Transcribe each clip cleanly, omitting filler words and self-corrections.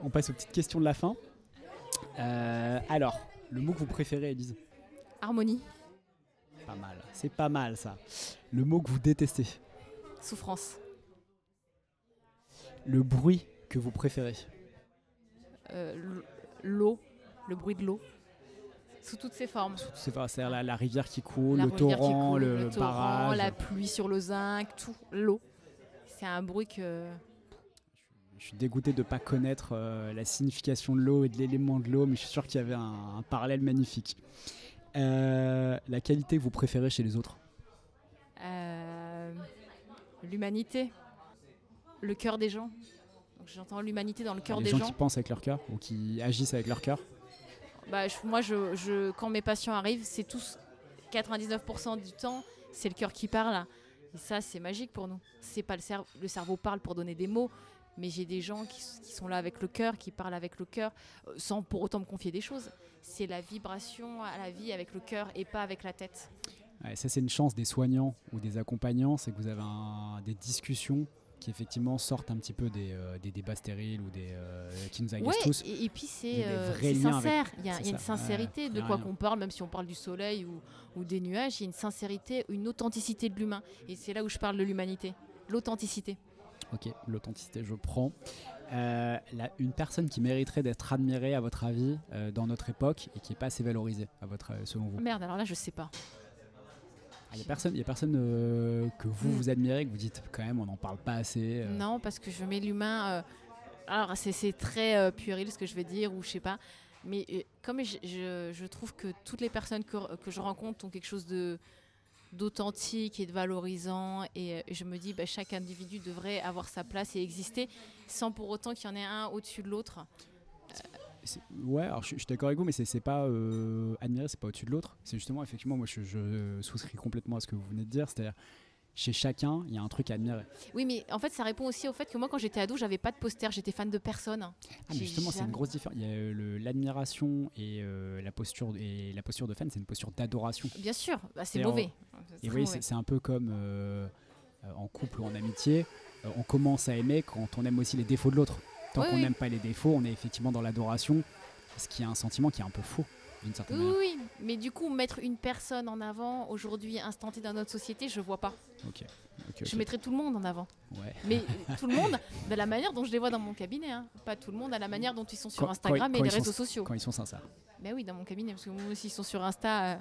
On passe aux petites questions de la fin. Alors, le mot que vous préférez, Élise? Harmonie. Pas mal. C'est pas mal, ça. Le mot que vous détestez? Souffrance. Le bruit que vous préférez? L'eau. Le bruit de l'eau. Sous toutes ses formes. C'est-à-dire la rivière qui coule, La le rivière qui torrent, coule, le torrent, barrage. la pluie sur le zinc, tout. L'eau. C'est un bruit que... Je suis dégoûté de ne pas connaître la signification de l'eau et de l'élément de l'eau, mais je suis sûr qu'il y avait un parallèle magnifique. La qualité que vous préférez chez les autres? L'humanité. Le cœur des gens. Donc, j'entends l'humanité dans le cœur Les des gens gens. qui pensent avec leur cœur ou qui agissent avec leur cœur? Moi, quand mes patients arrivent, c'est tous 99% du temps, c'est le cœur qui parle. Et ça, c'est magique pour nous. C'est pas le cerveau parle pour donner des mots, mais j'ai des gens qui sont là avec le cœur, qui parlent avec le cœur, sans pour autant me confier des choses. C'est la vibration à la vie avec le cœur et pas avec la tête. Ouais, ça, c'est une chance des soignants ou des accompagnants, c'est que vous avez des discussions qui effectivement sortent un petit peu des débats stériles ou qui nous agacent tous. Et puis Il y a des vrais c'est liens sincère. avec- Il y a c'est une ça. sincérité de Il y a quoi rien. qu'on parle, même si on parle du soleil ou des nuages. Il y a une sincérité, une authenticité de l'humain. Et c'est là où je parle de l'humanité. L'authenticité. Ok, l'authenticité, je prends. Une personne qui mériterait d'être admirée, à votre avis, dans notre époque et qui n'est pas assez valorisée, selon vous? Merde, alors là, je sais pas. Il n'y a personne que vous admirez, que vous dites quand même, on n'en parle pas assez. Non, parce que je mets l'humain. Alors, c'est très puéril ce que je vais dire, ou je sais pas. Mais comme je trouve que toutes les personnes que je rencontre ont quelque chose d'authentique et de valorisant, et je me dis chaque individu devrait avoir sa place et exister sans pour autant qu'il y en ait un au-dessus de l'autre. Ouais, alors je suis d'accord avec vous, mais c'est pas admirer, c'est pas au-dessus de l'autre. C'est justement, effectivement, moi je souscris complètement à ce que vous venez de dire, c'est-à-dire chez chacun, il y a un truc à admirer. Oui, mais en fait, ça répond aussi au fait que moi, quand j'étais ado, j'avais pas de poster, j'étais fan de personne. Ah, mais justement, c'est une grosse différence. Il y a l'admiration et la posture de fan, c'est une posture d'adoration. Bien sûr, c'est Et mauvais. Et oui, c'est un peu comme en couple ou en amitié, on commence à aimer quand on aime aussi les défauts de l'autre. Tant qu'on n'aime pas les défauts, on est effectivement dans l'adoration, ce qui est un sentiment qui est un peu faux, d'une certaine manière. Oui, mais du coup, mettre une personne en avant, aujourd'hui, instant T dans notre société, je vois pas. Ok. Je mettrais tout le monde en avant. Ouais. Mais tout le monde, de la manière dont je les vois dans mon cabinet. Hein. Pas tout le monde à la manière dont ils sont sur Instagram et les réseaux sociaux. Quand ils sont sincères. Mais oui, dans mon cabinet, parce que moi aussi, ils sont sur Insta,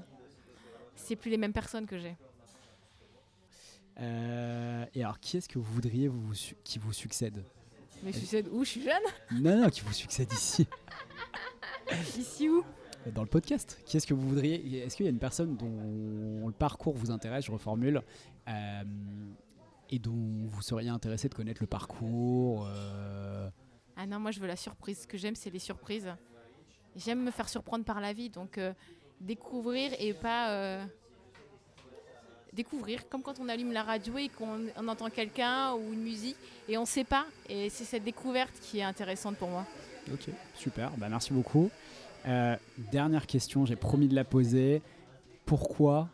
c'est plus les mêmes personnes que j'ai. Et alors, qui est-ce que vous voudriez qui vous succède? Mais succède où? Je suis jeune? Non, qui vous succède ici. Ici où? Dans le podcast. Qui est-ce que vous voudriez? Est-ce qu'il y a une personne dont le parcours vous intéresse, je reformule, et dont vous seriez intéressé de connaître le parcours Ah non, moi je veux la surprise. Ce que j'aime, c'est les surprises. J'aime me faire surprendre par la vie, donc découvrir et pas... découvrir, comme quand on allume la radio et qu'on entend quelqu'un ou une musique et on ne sait pas. Et c'est cette découverte qui est intéressante pour moi. Ok, super, merci beaucoup. Dernière question, j'ai promis de la poser. Pourquoi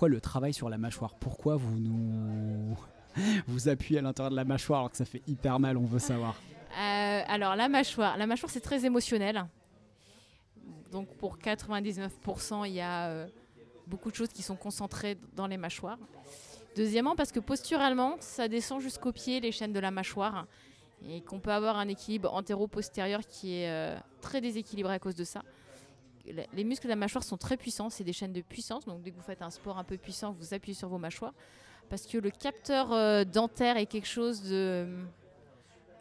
le travail sur la mâchoire? Pourquoi vous appuyez à l'intérieur de la mâchoire alors que ça fait hyper mal, on veut savoir? Alors la mâchoire c'est très émotionnel. Donc pour 99%, il y a beaucoup de choses qui sont concentrées dans les mâchoires. Deuxièmement, parce que posturalement, ça descend jusqu'aux pieds, les chaînes de la mâchoire, et qu'on peut avoir un équilibre antéro-postérieur qui est très déséquilibré à cause de ça. Les muscles de la mâchoire sont très puissants, c'est des chaînes de puissance, donc dès que vous faites un sport un peu puissant, vous appuyez sur vos mâchoires, parce que le capteur dentaire est quelque chose de...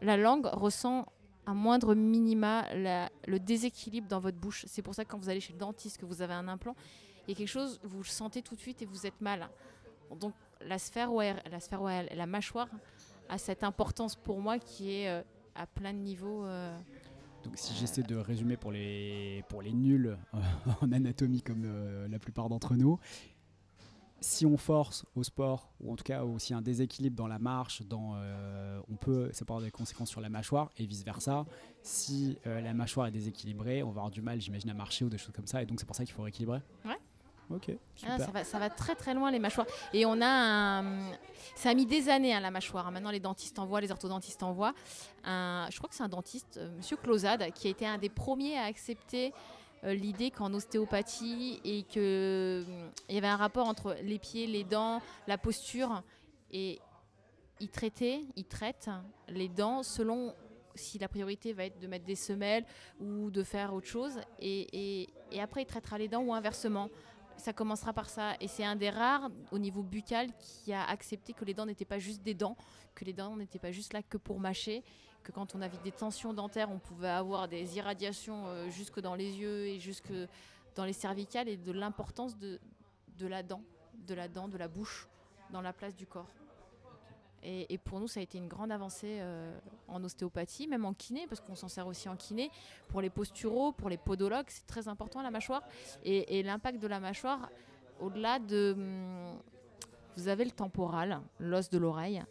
La langue ressent à moindre minima le déséquilibre dans votre bouche. C'est pour ça que quand vous allez chez le dentiste, que vous avez un implant, il y a quelque chose, vous le sentez tout de suite et vous êtes mal. Donc la sphère ORL, la mâchoire a cette importance pour moi qui est à plein de niveaux. Donc si j'essaie de résumer pour les nuls en anatomie comme la plupart d'entre nous, si on force au sport, ou en tout cas s'il y a un déséquilibre dans la marche, ça peut avoir des conséquences sur la mâchoire et vice versa. Si la mâchoire est déséquilibrée, on va avoir du mal, j'imagine, à marcher ou des choses comme ça, et donc c'est pour ça qu'il faut rééquilibrer. Ouais. Ok, super. Ça va très très loin les mâchoires. Et ça a mis des années la mâchoire. Maintenant les dentistes en voient, les orthodontistes en voient. Je crois que c'est un dentiste, Monsieur Clausade, qui a été un des premiers à accepter l'idée qu'en ostéopathie et qu'il y avait un rapport entre les pieds, les dents, la posture. Et il traite les dents selon si la priorité va être de mettre des semelles ou de faire autre chose. Et après, il traitera les dents ou inversement. Ça commencera par ça. Et c'est un des rares, au niveau buccal, qui a accepté que les dents n'étaient pas juste des dents, que les dents n'étaient pas juste là que pour mâcher, que quand on avait des tensions dentaires, on pouvait avoir des irradiations jusque dans les yeux et jusque dans les cervicales, et de l'importance de la dent, de la bouche, dans la place du corps. Et pour nous, ça a été une grande avancée en ostéopathie, même en kiné, parce qu'on s'en sert aussi en kiné. Pour les posturaux, pour les podologues, c'est très important la mâchoire. Et l'impact de la mâchoire, au-delà de... Vous avez le temporal, l'os de l'oreille.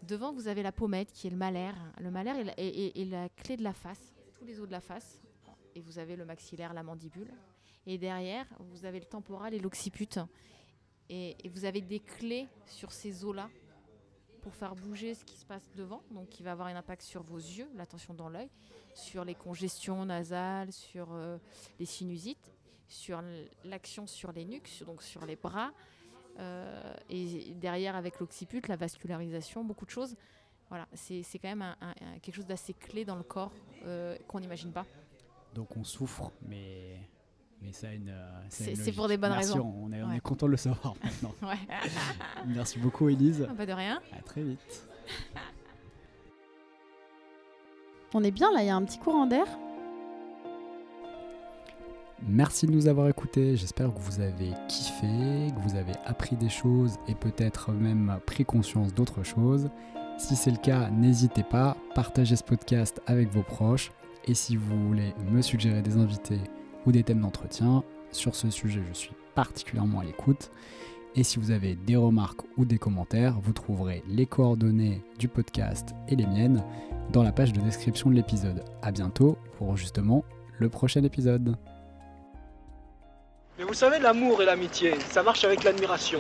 Devant, vous avez la pommette, qui est le malaire. Le malaire est la clé de la face, tous les os de la face. Et vous avez le maxillaire, la mandibule. Et derrière, vous avez le temporal et l'occiput. Et vous avez des clés sur ces os-là, pour faire bouger ce qui se passe devant, donc qui va avoir un impact sur vos yeux, la tension dans l'œil, sur les congestions nasales, sur les sinusites, sur l'action sur les nuques, donc sur les bras, et derrière avec l'occiput, la vascularisation, beaucoup de choses. Voilà, c'est quand même quelque chose d'assez clé dans le corps qu'on n'imagine pas. Donc on souffre, mais ça a une c'est pour des bonnes raisons. On est content de le savoir maintenant. Ouais. Merci beaucoup, Élise. Pas de rien. À très vite. On est bien là, il y a un petit courant d'air. Merci de nous avoir écoutés. J'espère que vous avez kiffé, que vous avez appris des choses et peut-être même pris conscience d'autres choses. Si c'est le cas, n'hésitez pas, partagez ce podcast avec vos proches. Et si vous voulez me suggérer des invités ou des thèmes d'entretien, sur ce sujet je suis particulièrement à l'écoute. Et si vous avez des remarques ou des commentaires, vous trouverez les coordonnées du podcast et les miennes dans la page de description de l'épisode. À bientôt pour justement le prochain épisode. Mais vous savez, l'amour et l'amitié, ça marche avec l'admiration.